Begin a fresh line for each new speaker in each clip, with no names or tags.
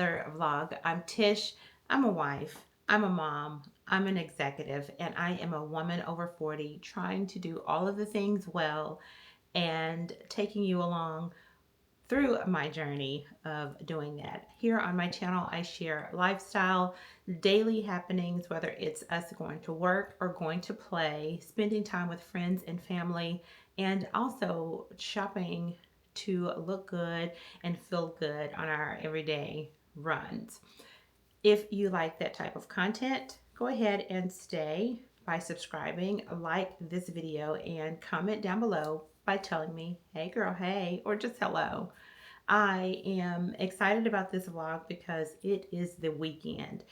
another vlog. I'm Tish. I'm a wife. I'm a mom. I'm an executive, and I am a woman over 40 trying to do all of the things well and taking you along through my journey of doing that. Here on my channel, I share lifestyle, daily happenings, whether it's us going to work or going to play, spending time with friends and family, and also shopping to look good and feel good on our everyday runs. If you like that type of content, go ahead and stay by subscribing, like this video, and comment down below by telling me, hey girl, hey, or just hello. I am excited about this vlog because it is the weekend.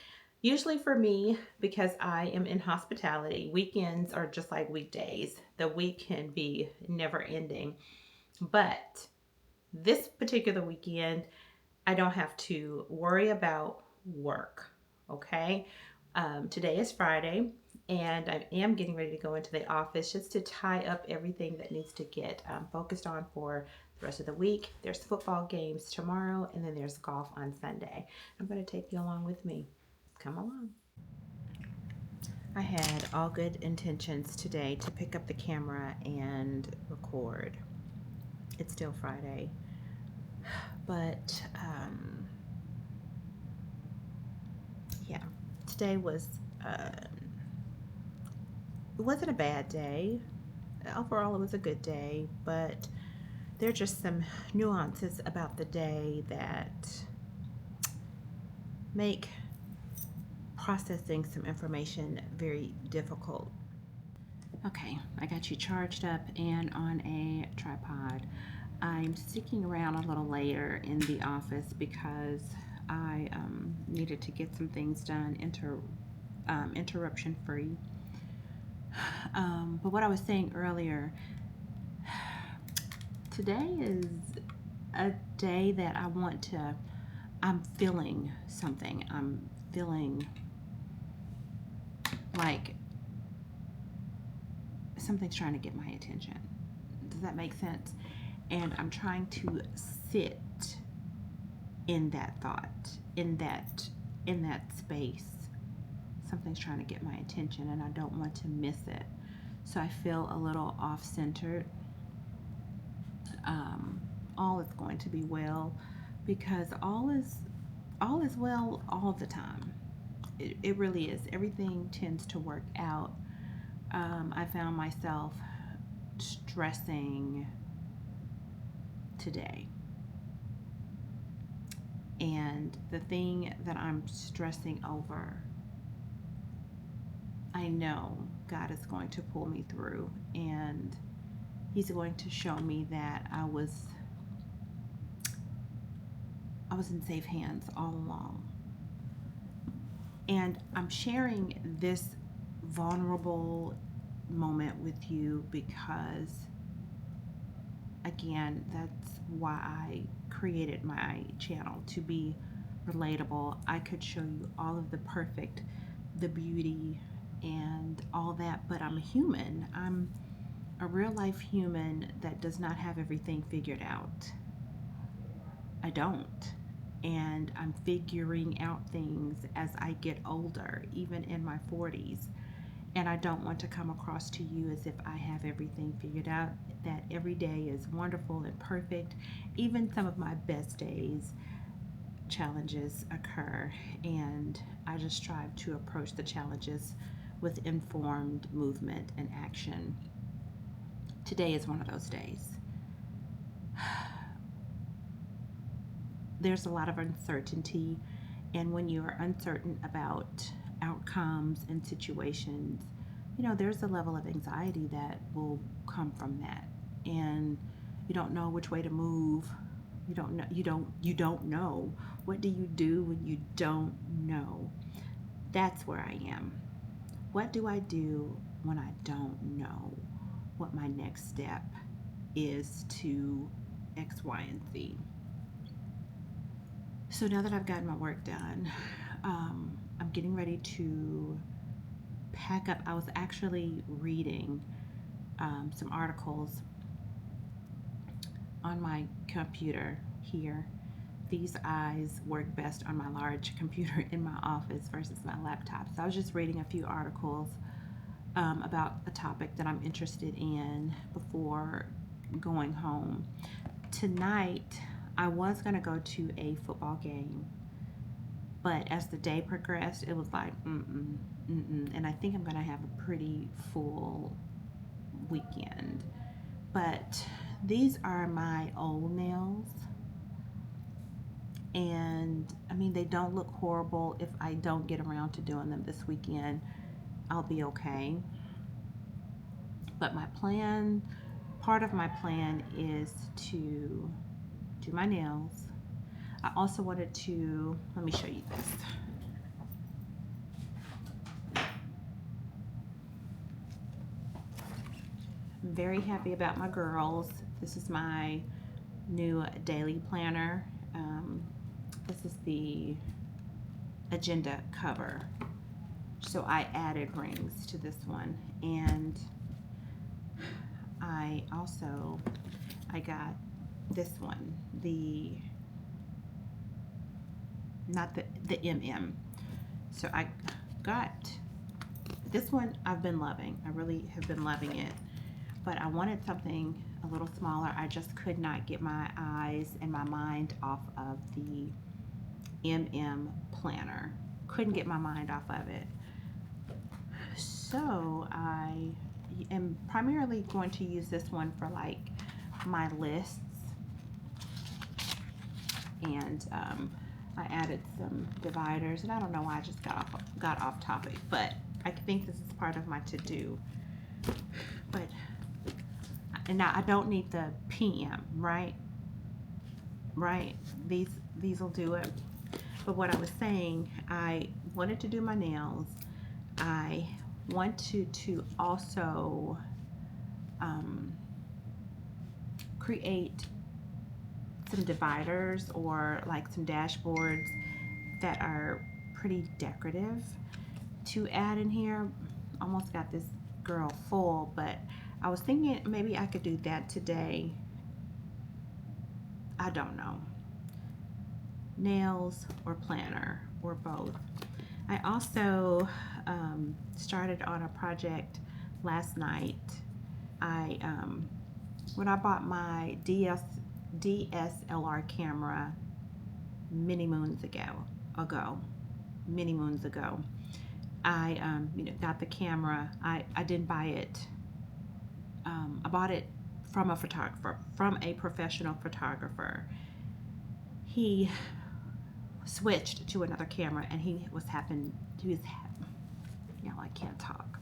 Usually for me, because I am in hospitality, weekends are just like weekdays. The week can be never ending. But this particular weekend, I don't have to worry about work. Okay. Today is Friday, and I am getting ready to go into the office just to tie up everything that needs to get focused on for the rest of the week. There's football games tomorrow, and then there's golf on Sunday. I'm going to take you along with me. Come along. I had all good intentions today to pick up the camera and record. It's still Friday, but yeah, today was it wasn't a bad day. Overall, it was a good day, but there are just some nuances about the day that make processing some information very difficult. Okay, I got you charged up and on a tripod. I'm sticking around a little later in the office because I needed to get some things done interruption free. But what I was saying earlier, today is a day that I'm feeling something. I'm feeling like something's trying to get my attention. Does that make sense? And I'm trying to sit in that thought, in that space. Something's trying to get my attention and I don't want to miss it. So I feel a little off-centered. All is going to be well because all is well all the time. It really is. Everything tends to work out. I found myself stressing today. And the thing that I'm stressing over, I know God is going to pull me through, and He's going to show me that I was in safe hands all along. And I'm sharing this vulnerable moment with you because, again, that's why I created my channel, to be relatable. I could show you all of the perfect, the beauty, and all that, but I'm a human. I'm a real life human that does not have everything figured out. I don't. And I'm figuring out things as I get older, even in my 40s. And I don't want to come across to you as if I have everything figured out, that every day is wonderful and perfect. Even some of my best days, challenges occur, and I just strive to approach the challenges with informed movement and action. Today is one of those days. There's a lot of uncertainty, and when you are uncertain about outcomes and situations, there's a level of anxiety that will come from that, and you don't know which way to move. You don't know. What do you do when you don't know? That's where I am. What do I do when I don't know what my next step is to X, Y, and Z? So now that I've gotten my work done, I'm getting ready to pack up. I was actually reading some articles on my computer here these eyes work best on my large computer in my office versus my laptop. So I was just reading a few articles about a topic that I'm interested in before going home. Tonight, I was going to go to a football game, but as the day progressed, it was like, and I think I'm going to have a pretty full weekend. But these are my old nails, and I mean, they don't look horrible. If I don't get around to doing them this weekend, I'll be okay. But my plan, part of my plan is to do my nails. I also wanted to, let me show you this. I'm very happy about my girls. This is my new daily planner. This is the agenda cover. So I added rings to this one, and I got this one, the not the MM. So I got this one. I've been loving. I really have been loving it. But I wanted something a little smaller. I just could not get my eyes and my mind off of the MM planner. Couldn't get my mind off of it. So I am primarily going to use this one for like my lists, and I added some dividers, and I don't know why I just got off topic, but I think this is part of my to-do. But and now I don't need the PM, right? These will do it. But what I was saying, I wanted to do my nails. I wanted to also create some dividers or like some dashboards that are pretty decorative to add in here. Almost got this girl full, but I was thinking maybe I could do that today. I don't know. Nails or planner or both. I also started on a project last night. When I bought my DSLR camera many moons ago, I got the camera. I didn't buy it. I bought it from a photographer, from a professional photographer. He switched to another camera, and I can't talk.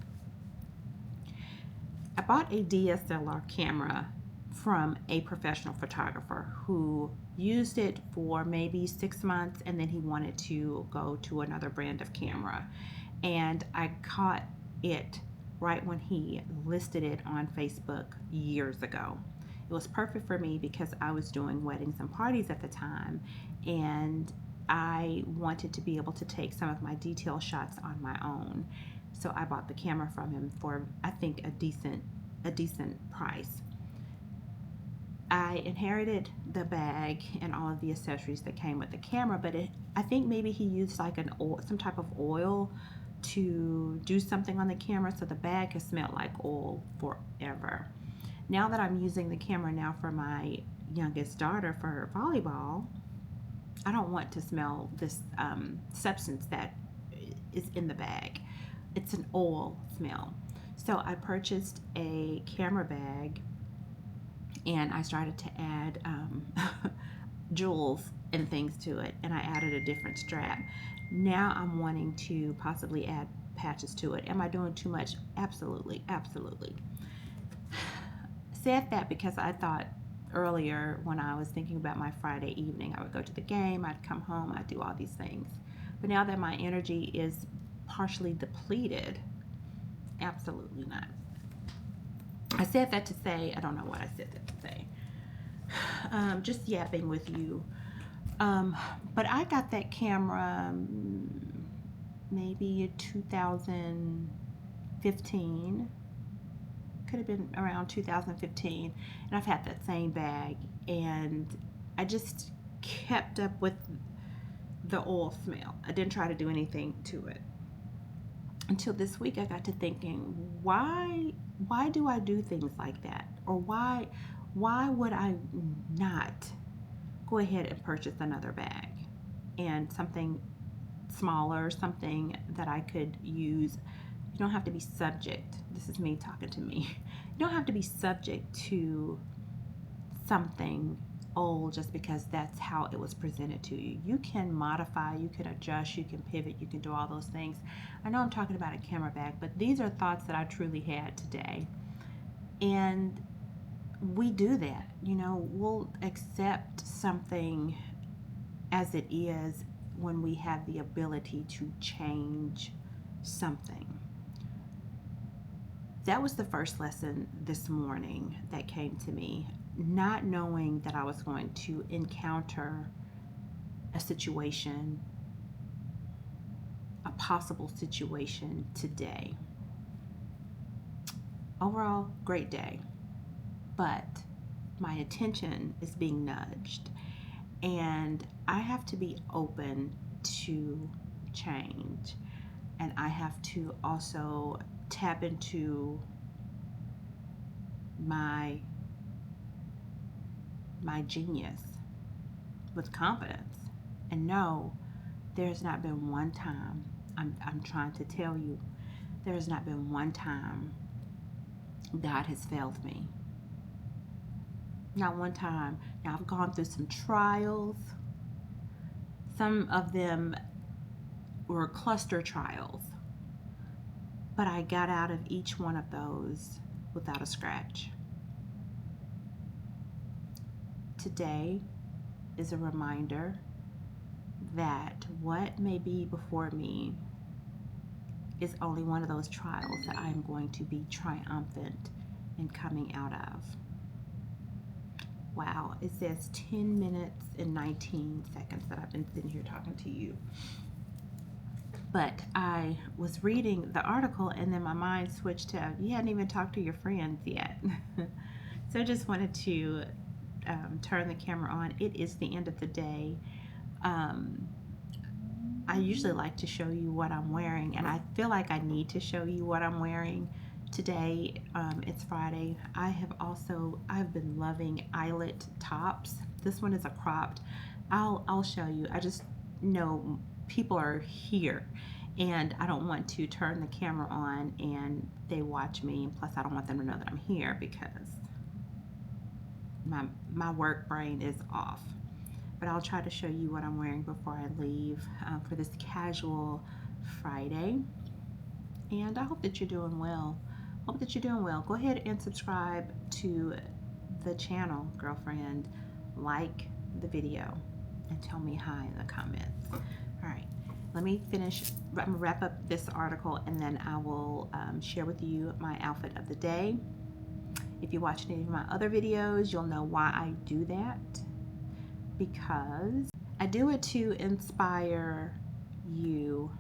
I bought a DSLR camera from a professional photographer who used it for maybe 6 months, and then he wanted to go to another brand of camera. And I caught it right when he listed it on Facebook years ago. It was perfect for me because I was doing weddings and parties at the time, and I wanted to be able to take some of my detail shots on my own. So I bought the camera from him for, I think, a decent price. I inherited the bag and all of the accessories that came with the camera, but I think maybe he used like some type of oil to do something on the camera, so the bag has smelled like oil forever. Now that I'm using the camera now for my youngest daughter for her volleyball, I don't want to smell this substance that is in the bag. It's an oil smell. So I purchased a camera bag, and I started to add jewels and things to it, and I added a different strap. Now I'm wanting to possibly add patches to it. Am I doing too much? Absolutely. Said that because I thought earlier when I was thinking about my Friday evening, I would go to the game, I'd come home, I'd do all these things. But now that my energy is partially depleted, absolutely not. I said that to say, I don't know what I said that to say. Just yapping with you. But I got that camera maybe 2015. Could have been around 2015. And I've had that same bag. And I just kept up with the oil smell. I didn't try to do anything to it. Until this week I got to thinking, why do I do things like that? Or why would I not go ahead and purchase another bag and something smaller, something that I could use. You don't have to be subject. This is me talking to me. You don't have to be subject to something old just because that's how it was presented to you. You can modify, you can adjust, you can pivot, you can do all those things. I know I'm talking about a camera bag, but these are thoughts that I truly had today. And we do that, we'll accept something as it is when we have the ability to change something. That was the first lesson this morning that came to me, not knowing that I was going to encounter a situation, a possible situation today. Overall, great day, but my attention is being nudged, and I have to be open to change, and I have to also tap into my genius with confidence and know there's not been one time, I'm trying to tell you, there has not been one time God has failed me. Not one time. Now, I've gone through some trials. Some of them were cluster trials, but I got out of each one of those without a scratch. Today is a reminder that what may be before me is only one of those trials that I'm going to be triumphant in coming out of. Wow, it says 10 minutes and 19 seconds that I've been sitting here talking to you. But I was reading the article and then my mind switched to, you hadn't even talked to your friends yet. So I just wanted to turn the camera on. It is the end of the day. I usually like to show you what I'm wearing, and I feel like I need to show you what I'm wearing today. It's Friday. I've been loving eyelet tops. This one is a cropped. I'll show you. I just know people are here, and I don't want to turn the camera on and they watch me. And plus, I don't want them to know that I'm here because my work brain is off. But I'll try to show you what I'm wearing before I leave for this casual Friday. And I hope that you're doing well. Hope that you're doing well. Go ahead and subscribe to the channel, girlfriend. Like the video and tell me hi in the comments. All right, let me finish. I'm gonna wrap up this article and then I will share with you my outfit of the day. If you watch any of my other videos, you'll know why I do that. Because I do it to inspire you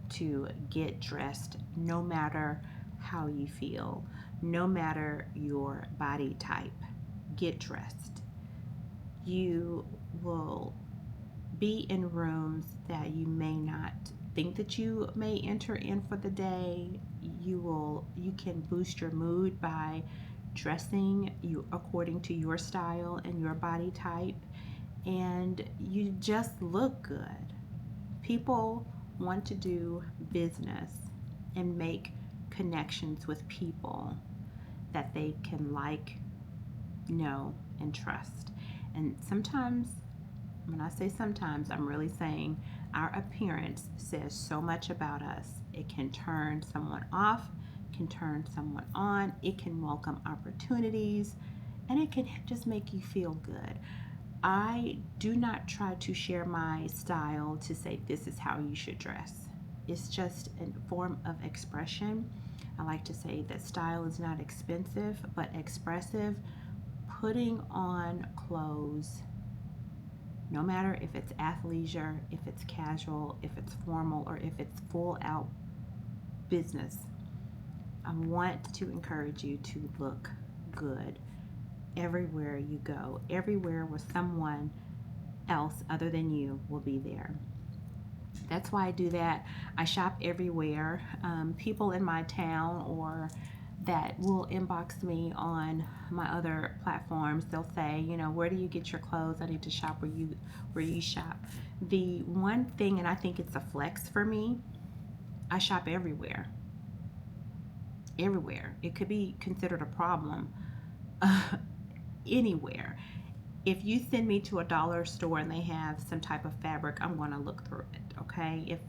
to get dressed no matter how you feel, no matter your body type. Get dressed. You will be in rooms that you may not think that you may enter in for the day. You can boost your mood by dressing you according to your style and your body type, and you just look good. People want to do business and make connections with people that they can like, know, and trust. And sometimes, when I say sometimes, I'm really saying our appearance says so much about us. It can turn someone off, can turn someone on, it can welcome opportunities, and it can just make you feel good. I do not try to share my style to say this is how you should dress. It's just a form of expression. I like to say that style is not expensive, but expressive. Putting on clothes, no matter if it's athleisure, if it's casual, if it's formal, or if it's full out business, I want to encourage you to look good everywhere you go, everywhere where someone else other than you will be there. That's why I do that. I shop everywhere. People in my town or that will inbox me on my other platforms. They'll say, where do you get your clothes? I need to shop where you shop. The one thing, and I think it's a flex for me, I shop everywhere. Everywhere. It could be considered a problem anywhere. If you send me to a dollar store and they have some type of fabric, I'm going to look through it. Okay. If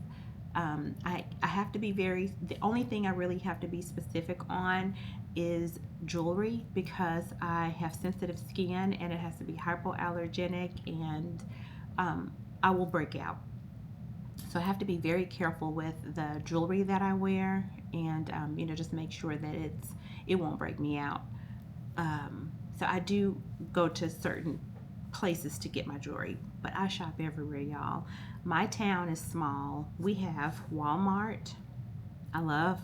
I have to be the only thing I really have to be specific on is jewelry because I have sensitive skin and it has to be hypoallergenic and I will break out. So I have to be very careful with the jewelry that I wear and, just make sure that it won't break me out. So I do go to certain places to get my jewelry, but I shop everywhere, y'all. My town is small. We have Walmart. I love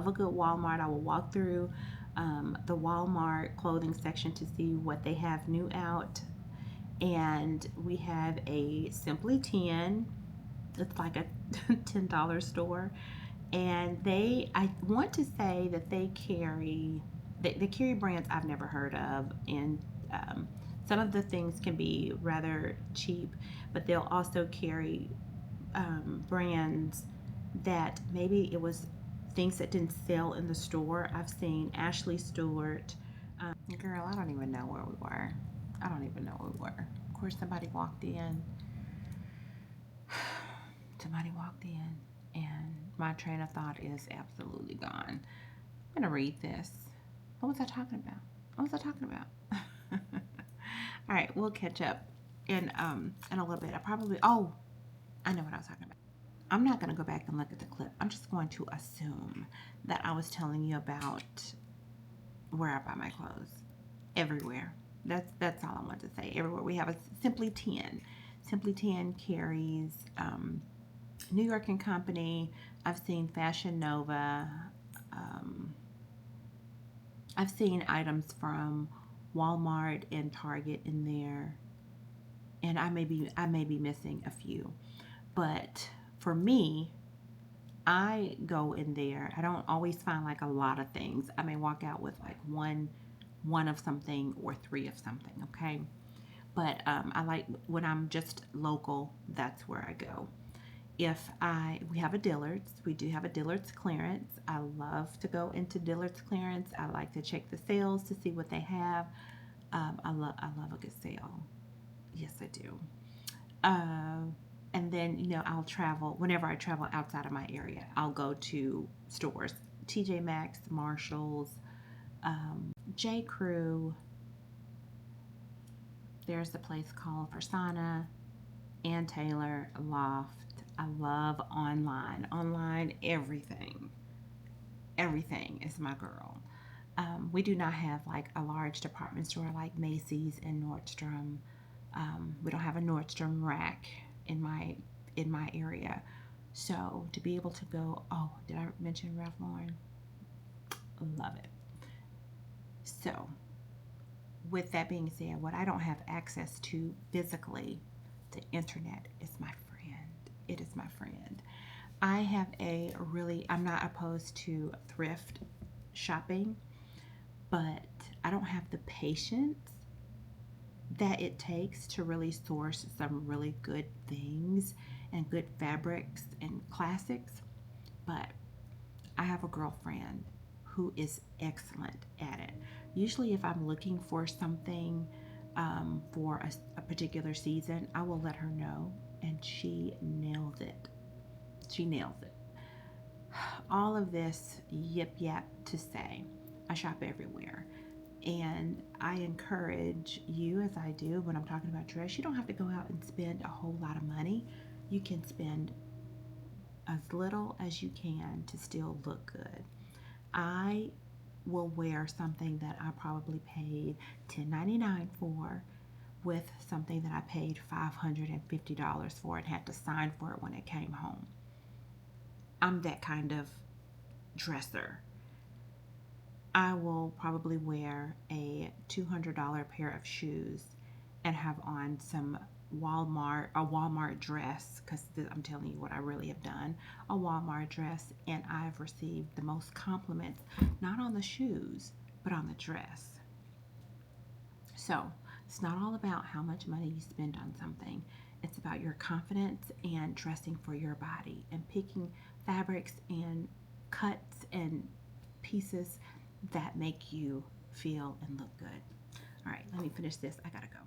a good Walmart. I will walk through the Walmart clothing section to see what they have new out. And we have a Simply 10. It's like a $10 store. And I want to say that they carry brands I've never heard of. And some of the things can be rather cheap, but they'll also carry brands that maybe it was things that didn't sell in the store. I've seen Ashley Stewart. Girl, I don't even know where we were. I don't even know where we were. Of course, somebody walked in. Somebody walked in, and my train of thought is absolutely gone. I'm going to read this. What was I talking about? What was I talking about? All right, we'll catch up in a little bit. I know what I was talking about. I'm not going to go back and look at the clip. I'm just going to assume that I was telling you about where I buy my clothes. Everywhere. That's all I want to say. Everywhere. We have a Simply 10. Simply 10 carries New York and Company. I've seen Fashion Nova. I've seen items from Walmart and Target in there, and I may be missing a few. But for me, I go in there. I don't always find like a lot of things. I may walk out with like one of something or three of something. Okay, but I like when I'm just local. That's where I go. If we have a Dillard's, we do have a Dillard's clearance. I love to go into Dillard's clearance. I like to check the sales to see what they have. I love a good sale. Yes, I do. Uh, and then I'll travel whenever I travel outside of my area. I'll go to stores, TJ Maxx, Marshalls, J Crew. There's a place called Persona, Ann Taylor, Loft. I love online. Online, everything is my girl. We do not have like a large department store like Macy's and Nordstrom. We don't have a Nordstrom rack in my area. So to be able to go, oh, did I mention Ralph Lauren? Love it. So with that being said, what I don't have access to physically, the internet is my friend. It is my friend. I'm not opposed to thrift shopping, but I don't have the patience that it takes to really source some really good things and good fabrics and classics. But I have a girlfriend who is excellent at it. Usually, if I'm looking for something for a particular season, I will let her know, and she nails it. She nails it. All of this yip yap to say, I shop everywhere. And I encourage you, as I do when I'm talking about dress, you don't have to go out and spend a whole lot of money. You can spend as little as you can to still look good. I will wear something that I probably paid $10.99 for with something that I paid $550 for and had to sign for it when it came home. I'm that kind of dresser. I will probably wear a $200 pair of shoes and have on some a Walmart dress, because I'm telling you what I really have done, a Walmart dress, and I've received the most compliments, not on the shoes, but on the dress. So it's not all about how much money you spend on something. It's about your confidence and dressing for your body and picking fabrics and cuts and pieces that make you feel and look good. All right, let me finish this. I gotta go.